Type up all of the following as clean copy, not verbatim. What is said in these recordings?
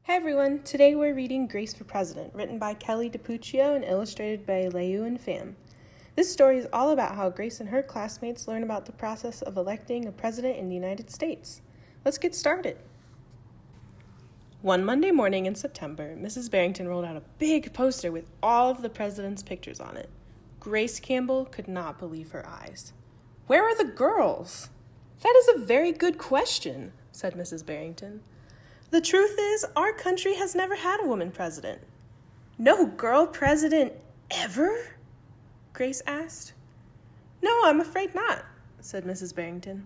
Hi everyone, today we're reading Grace for President, written by Kelly DiPucchio and illustrated by Liu and Pham. This story is all about how Grace and her classmates learn about the process of electing a president in the United States. Let's get started. One Monday morning in September, Mrs. Barrington rolled out a big poster with all of the president's pictures on it. Grace Campbell could not believe her eyes. "Where are the girls?" "That is a very good question," said Mrs. Barrington. "The truth is, our country has never had a woman president." "No girl president ever?" Grace asked. "No, I'm afraid not," said Mrs. Barrington.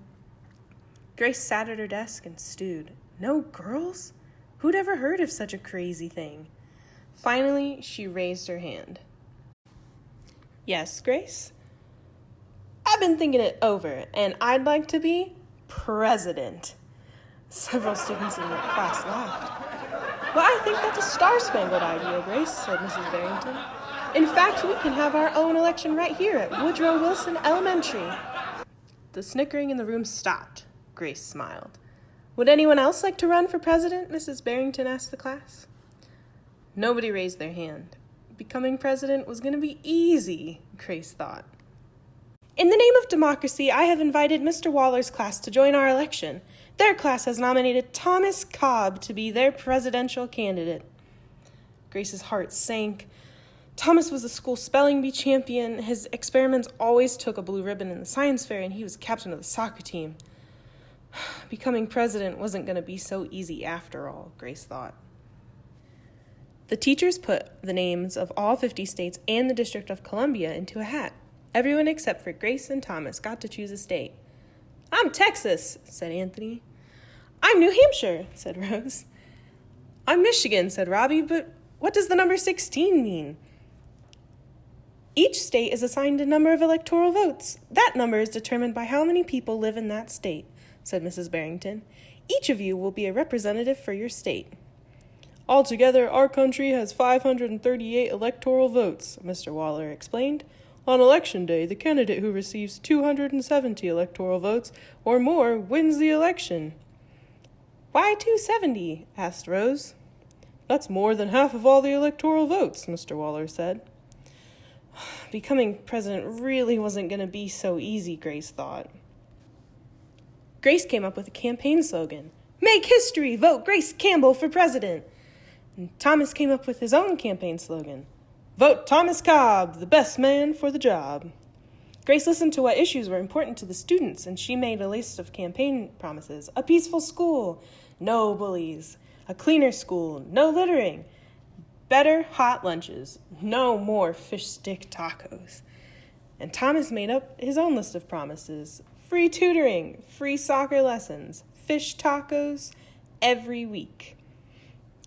Grace sat at her desk and stewed. No girls? Who'd ever heard of such a crazy thing? Finally, she raised her hand. "Yes, Grace? I've been thinking it over, and I'd like to be president." Several students in the class laughed. "Well, I think that's a star-spangled idea, Grace," said Mrs. Barrington. "In fact, we can have our own election right here at Woodrow Wilson Elementary." The snickering in the room stopped. Grace smiled. "Would anyone else like to run for president?" Mrs. Barrington asked the class. Nobody raised their hand. Becoming president was going to be easy, Grace thought. "In the name of democracy, I have invited Mr. Waller's class to join our election. Their class has nominated Thomas Cobb to be their presidential candidate." Grace's heart sank. Thomas was a school spelling bee champion. His experiments always took a blue ribbon in the science fair, and he was captain of the soccer team. Becoming president wasn't going to be so easy after all, Grace thought. The teachers put the names of all 50 states and the District of Columbia into a hat. Everyone except for Grace and Thomas got to choose a state. "I'm Texas," said Anthony. "I'm New Hampshire," said Rose. "I'm Michigan," said Robbie, "but what does the number 16 mean?" "Each state is assigned a number of electoral votes. That number is determined by how many people live in that state," said Mrs. Barrington. "Each of you will be a representative for your state." "Altogether, our country has 538 electoral votes," Mr. Waller explained. "On election day, the candidate who receives 270 electoral votes or more wins the election." "Why 270? asked Rose. "That's more than half of all the electoral votes," Mr. Waller said. Becoming president really wasn't going to be so easy, Grace thought. Grace came up with a campaign slogan, "Make history, vote Grace Campbell for president." And Thomas came up with his own campaign slogan, "Vote Thomas Cobb, the best man for the job." Grace listened to what issues were important to the students, and she made a list of campaign promises. A peaceful school, no bullies. A cleaner school, no littering. Better hot lunches, no more fish stick tacos. And Thomas made up his own list of promises. Free tutoring, free soccer lessons, fish tacos every week.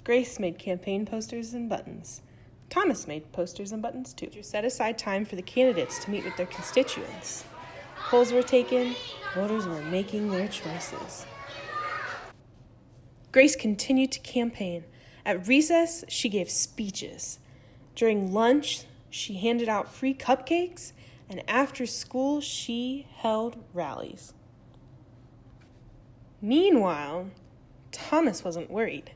Grace made campaign posters and buttons. Thomas made posters and buttons too. Set aside time for the candidates to meet with their constituents. Polls were taken, voters were making their choices. Grace continued to campaign. At recess, she gave speeches. During lunch, she handed out free cupcakes, and after school, she held rallies. Meanwhile, Thomas wasn't worried.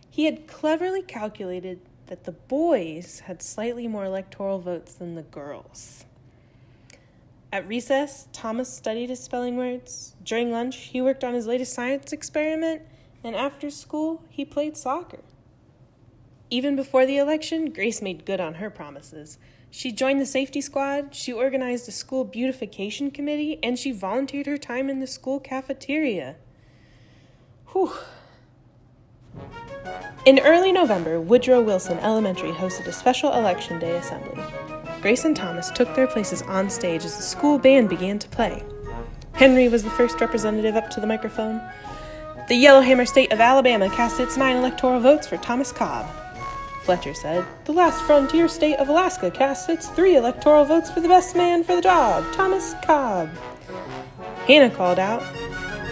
He had cleverly calculated that the boys had slightly more electoral votes than the girls. At recess, Thomas studied his spelling words. During lunch, he worked on his latest science experiment, and after school, he played soccer. Even before the election, Grace made good on her promises. She joined the safety squad, she organized a school beautification committee, and she volunteered her time in the school cafeteria. Whew. In early November, Woodrow Wilson Elementary hosted a special Election Day assembly. Grace and Thomas took their places on stage as the school band began to play. Henry was the first representative up to the microphone. "The Yellowhammer State of Alabama cast its 9 electoral votes for Thomas Cobb." Fletcher said, "The last frontier state of Alaska cast its 3 electoral votes for the best man for the job, Thomas Cobb." Hannah called out,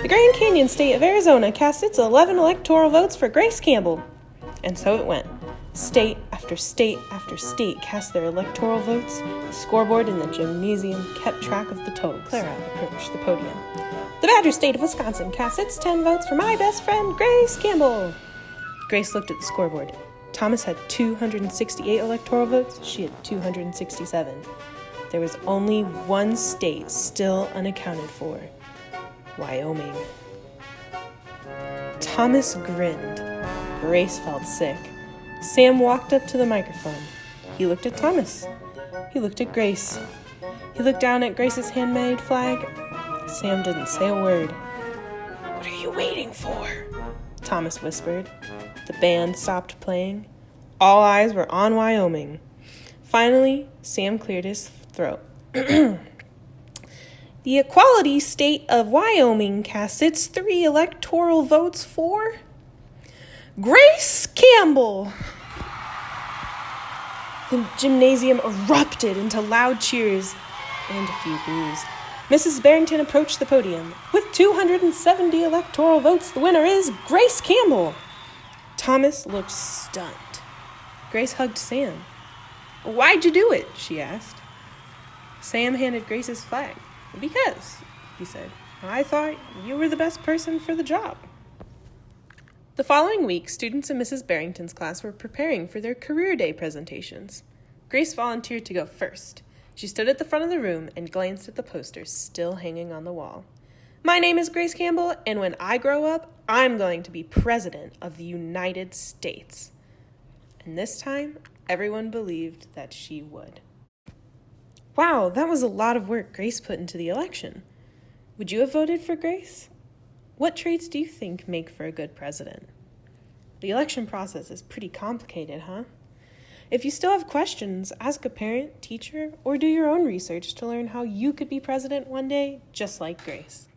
"The Grand Canyon State of Arizona cast its 11 electoral votes for Grace Campbell." And so it went. State after state after state cast their electoral votes. The scoreboard in the gymnasium kept track of the totals. Clara approached the podium. "The Badger State of Wisconsin cast its 10 votes for my best friend, Grace Campbell." Grace looked at the scoreboard. Thomas had 268 electoral votes. She had 267. There was only one state still unaccounted for: Wyoming. Thomas grinned. Grace felt sick. Sam walked up to the microphone. He looked at Thomas. He looked at Grace. He looked down at Grace's handmade flag. Sam didn't say a word. "What are you waiting for?" Thomas whispered. The band stopped playing. All eyes were on Wyoming. Finally, Sam cleared his throat. The equality state of Wyoming casts its 3 electoral votes for Grace Campbell. The gymnasium erupted into loud cheers and a few boos. Mrs. Barrington approached the podium. With 270 electoral votes, the winner is Grace Campbell. Thomas looked stunned. Grace hugged Sam. "Why'd you do it?" she asked. Sam handed Grace's flag. "Because," he said, "I thought you were the best person for the job." The following week, students in Mrs. Barrington's class were preparing for their career day presentations. Grace volunteered to go first. She stood at the front of the room and glanced at the posters still hanging on the wall. "My name is Grace Campbell, and when I grow up, I'm going to be President of the United States." And this time, everyone believed that she would. Wow, that was a lot of work Grace put into the election. Would you have voted for Grace? What traits do you think make for a good president? The election process is pretty complicated, huh? If you still have questions, ask a parent, teacher, or do your own research to learn how you could be president one day, just like Grace.